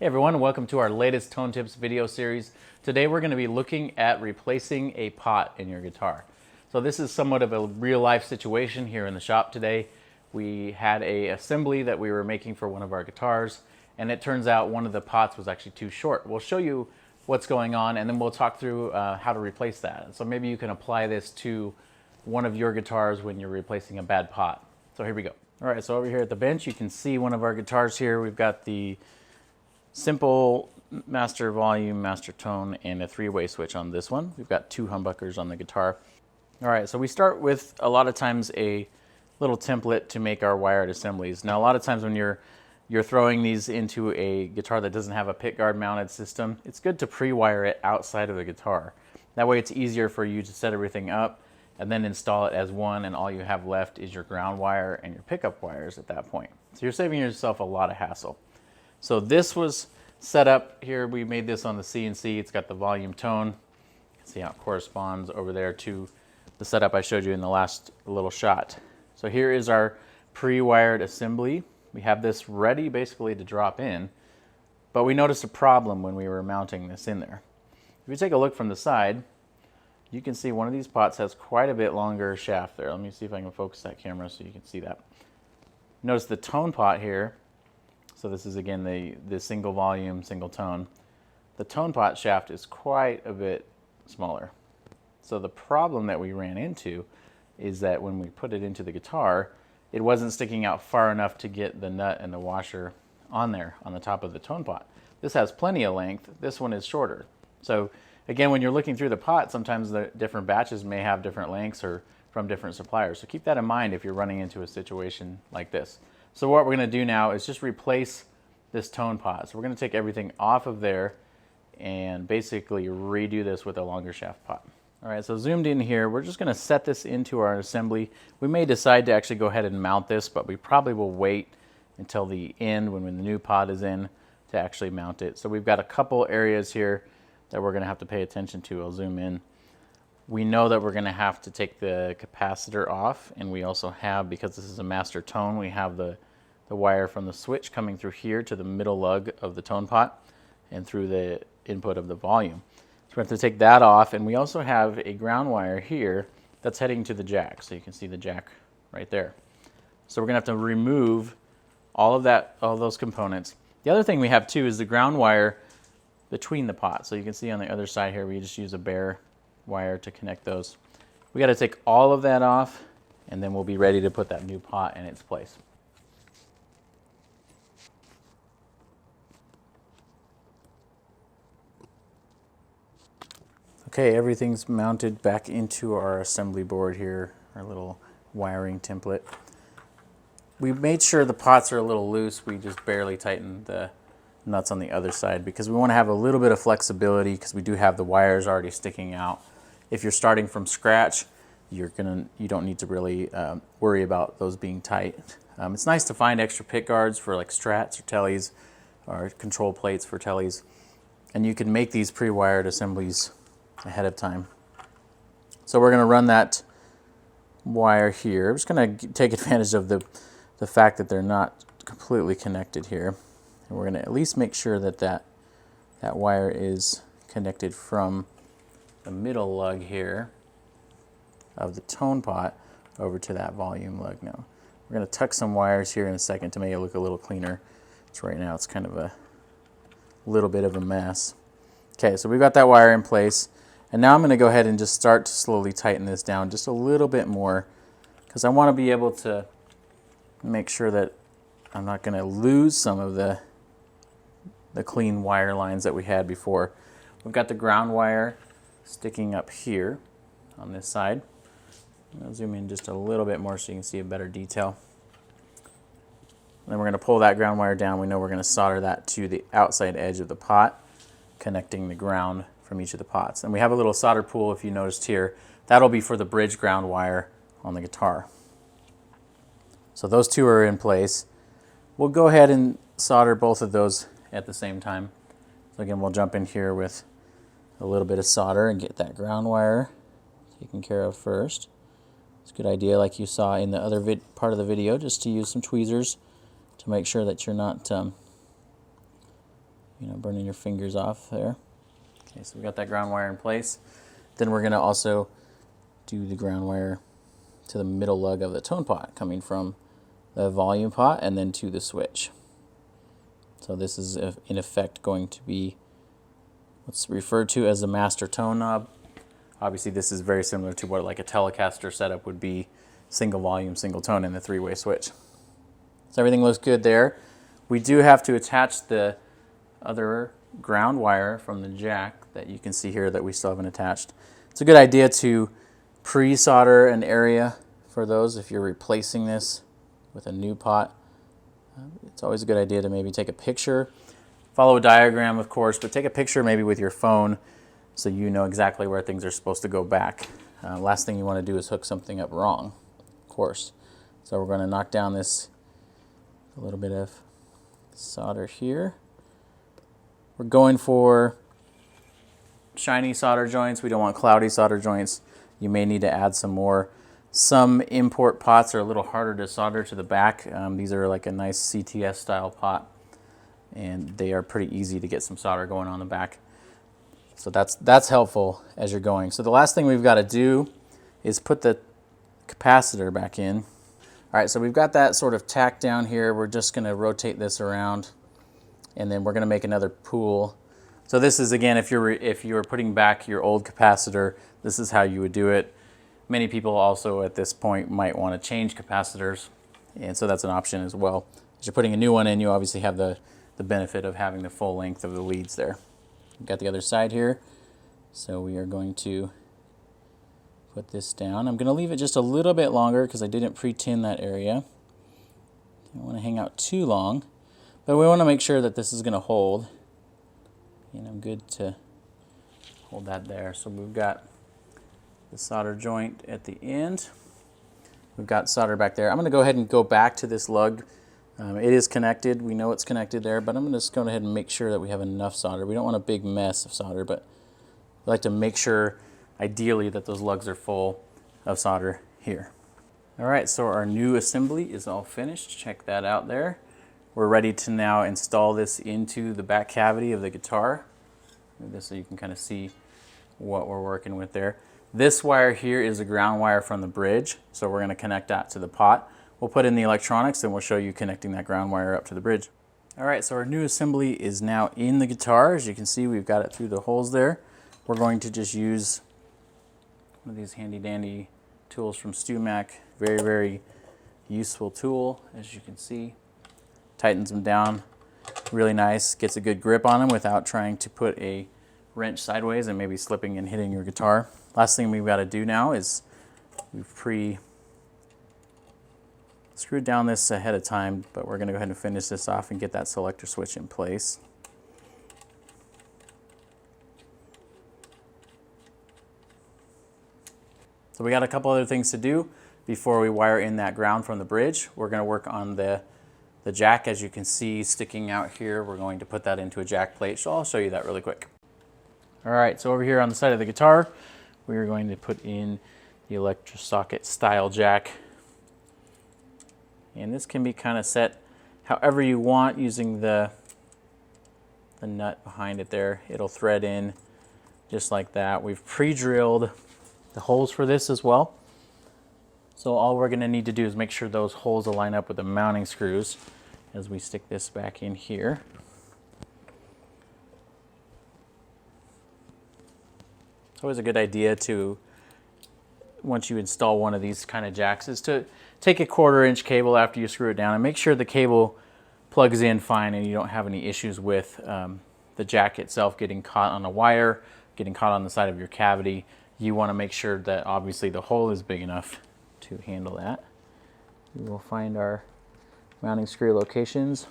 Hey everyone, welcome to our latest Tone Tips video series. Today we're going to be looking at replacing a pot in your guitar. So this is somewhat of a real life situation here in the shop today. We had a assembly that we were making for one of our guitars, and it turns out one of the pots was actually too short. We'll show you what's going on, and then we'll talk through how to replace that. So maybe you can apply this to one of your guitars when you're replacing a bad pot. So here we go. All right, so over here at the bench you can see one of our guitars here. We've got the simple master volume, master tone, and a three-way switch on this one. We've got two humbuckers on the guitar. All right, so we start with a lot of times a little template to make our wired assemblies. Now a lot of times when you're throwing these into a guitar that doesn't have a pickguard mounted system, it's good to pre-wire it outside of the guitar. That way it's easier for you to set everything up and then install it as one, and all you have left is your ground wire and your pickup wires at that point. So you're saving yourself a lot of hassle. So this was set up here. We made this on the CNC. It's got the volume tone. You can see how it corresponds over there to the setup I showed you in the last little shot. So here is our pre-wired assembly. We have this ready basically to drop in, but we noticed a problem when we were mounting this in there. If you take a look from the side, you can see one of these pots has quite a bit longer shaft there. Let me see if I can focus that camera so you can see that. Notice the tone pot here. So this is again the single volume, single tone. The tone pot shaft is quite a bit smaller. So the problem that we ran into is that when we put it into the guitar, it wasn't sticking out far enough to get the nut and the washer on there on the top of the tone pot. This has plenty of length. This one is shorter. So again, when you're looking through the pot, sometimes the different batches may have different lengths or from different suppliers. So keep that in mind if you're running into a situation like this. So what we're going to do now is just replace this tone pot. So we're going to take everything off of there and basically redo this with a longer shaft pot. All right, so zoomed in here, we're just going to set this into our assembly. We may decide to actually go ahead and mount this, but we probably will wait until the end when the new pot is in to actually mount it. So we've got a couple areas here that we're going to have to pay attention to. I'll zoom in. We know that we're going to have to take the capacitor off, and we also have, because this is a master tone, we have the wire from the switch coming through here to the middle lug of the tone pot and through the input of the volume. So we have to take that off, and we also have a ground wire here that's heading to the jack. So you can see the jack right there. So we're going to have to remove all of those components. The other thing we have too is the ground wire between the pots. So you can see on the other side here, we just use a bare wire to connect those. We got to take all of that off, and then we'll be ready to put that new pot in its place. Okay, everything's mounted back into our assembly board here, our little wiring template. We made sure the pots are a little loose. We just barely tightened the nuts on the other side because we want to have a little bit of flexibility because we do have the wires already sticking out. If you're starting from scratch, you don't need to really worry about those being tight. It's nice to find extra pick guards for like strats or tellies or control plates for tellies, and you can make these pre-wired assemblies ahead of time. So we're going to run that wire here. I'm just going to take advantage of the fact that they're not completely connected here, and we're going to at least make sure that that wire is connected from the middle lug here of the tone pot over to that volume lug. Now we're going to tuck some wires here in a second to make it look a little cleaner. So right now it's kind of a little bit of a mess. Okay, so we've got that wire in place, and now I'm going to go ahead and just start to slowly tighten this down just a little bit more because I want to be able to make sure that I'm not going to lose some of the clean wire lines that we had before. We've got the ground wire sticking up here on this side. I'll zoom in just a little bit more so you can see a better detail. And then we're going to pull that ground wire down. We know we're going to solder that to the outside edge of the pot, connecting the ground from each of the pots. And we have a little solder pool, if you noticed here. That'll be for the bridge ground wire on the guitar. So those two are in place. We'll go ahead and solder both of those at the same time. So again, we'll jump in here with a little bit of solder and get that ground wire taken care of first. It's a good idea, like you saw in the other part of the video, just to use some tweezers to make sure that you're not burning your fingers off there. Okay, so we got that ground wire in place. Then we're going to also do the ground wire to the middle lug of the tone pot, coming from the volume pot and then to the switch. So this is in effect going to be what's referred to as the master tone knob. Obviously this is very similar to what like a Telecaster setup would be, single volume, single tone, and the three-way switch. So everything looks good there. We do have to attach the other ground wire from the jack that you can see here that we still haven't attached. It's a good idea to pre-solder an area for those if you're replacing this with a new pot. It's always a good idea to maybe take a picture, follow a diagram of course, but take a picture maybe with your phone so you know exactly where things are supposed to go back. Last thing you want to do is hook something up wrong, of course. So we're going to knock down this a little bit of solder here. We're going for shiny solder joints. We don't want cloudy solder joints. You may need to add some more. Some import pots are a little harder to solder to the back. These are like a nice CTS style pot, and they are pretty easy to get some solder going on the back. So that's helpful as you're going. So the last thing we've got to do is put the capacitor back in. All right, so we've got that sort of tacked down here. We're just going to rotate this around, and then we're going to make another pool. So this is, again, if you're putting back your old capacitor, this is how you would do it. Many people also at this point might want to change capacitors, and so that's an option as well. As you're putting a new one in, you obviously have the benefit of having the full length of the leads there. We've got the other side here, so we are going to put this down. I'm going to leave it just a little bit longer because I didn't pre-tin that area. Don't want to hang out too long, but we want to make sure that this is going to hold. And I'm good to hold that there. So we've got the solder joint at the end. We've got solder back there. I'm going to go ahead and go back to this lug. It is connected. We know it's connected there, but I'm going to just go ahead and make sure that we have enough solder. We don't want a big mess of solder, but we like to make sure, ideally, that those lugs are full of solder here. All right, so our new assembly is all finished. Check that out there. We're ready to now install this into the back cavity of the guitar. Move this so you can kind of see what we're working with there. This wire here is a ground wire from the bridge, so we're going to connect that to the pot. We'll put in the electronics and we'll show you connecting that ground wire up to the bridge. All right, so our new assembly is now in the guitar. As you can see, we've got it through the holes there. We're going to just use one of these handy dandy tools from StewMac. Very, very useful tool, as you can see. Tightens them down really nice, gets a good grip on them without trying to put a wrench sideways and maybe slipping and hitting your guitar. Last thing we've got to do now is we've screwed down this ahead of time, but we're going to go ahead and finish this off and get that selector switch in place. So we got a couple other things to do before we wire in that ground from the bridge. We're going to work on the jack, as you can see sticking out here. We're going to put that into a jack plate, so I'll show you that really quick. All right, so over here on the side of the guitar, we are going to put in the electrosocket style jack. And this can be kind of set however you want using the nut behind it there. It'll thread in just like that. We've pre-drilled the holes for this as well. So all we're going to need to do is make sure those holes align up with the mounting screws as we stick this back in here. It's always a good idea to, once you install one of these kind of jacks, is to take a 1/4-inch cable after you screw it down and make sure the cable plugs in fine and you don't have any issues with the jack itself getting caught on a wire, getting caught on the side of your cavity. You want to make sure that obviously the hole is big enough to handle that. We will find our mounting screw locations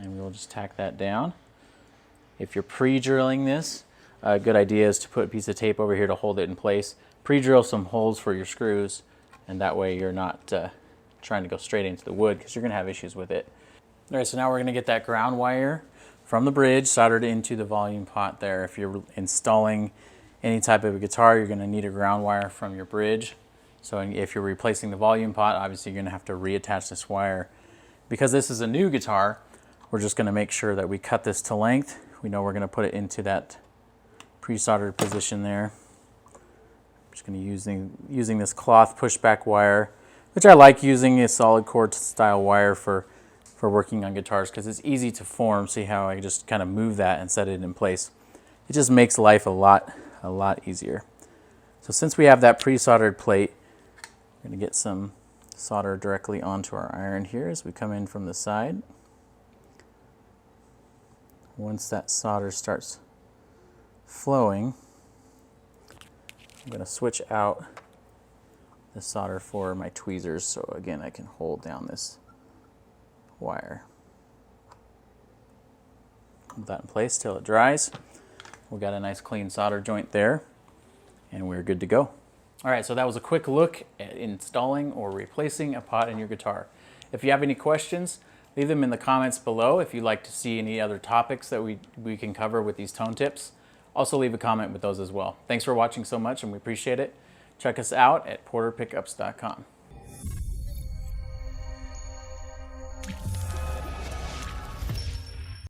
and we will just tack that down. If you're pre-drilling this, a good idea is to put a piece of tape over here to hold it in place. Pre-drill some holes for your screws, and that way you're not trying to go straight into the wood because you're going to have issues with it. All right, so now we're going to get that ground wire from the bridge soldered into the volume pot there. If you're installing any type of a guitar, you're going to need a ground wire from your bridge. So if you're replacing the volume pot, obviously you're going to have to reattach this wire. Because this is a new guitar, we're just going to make sure that we cut this to length. We know we're going to put it into that pre-soldered position there. I'm just going to using this cloth pushback wire, which I like using a solid core style wire for working on guitars because it's easy to form. See how I just kind of move that and set it in place. It just makes life a lot easier. So since we have that pre-soldered plate, we're going to get some solder directly onto our iron here as we come in from the side. Once that solder starts flowing, I'm going to switch out the solder for my tweezers so again I can hold down this wire. Hold that in place till it dries. We've got a nice clean solder joint there and we're good to go. All right, so that was a quick look at installing or replacing a pot in your guitar. If you have any questions, leave them in the comments below. If you'd like to see any other topics that we can cover with these tone tips, also leave a comment with those as well. Thanks for watching so much and we appreciate it. Check us out at porterpickups.com.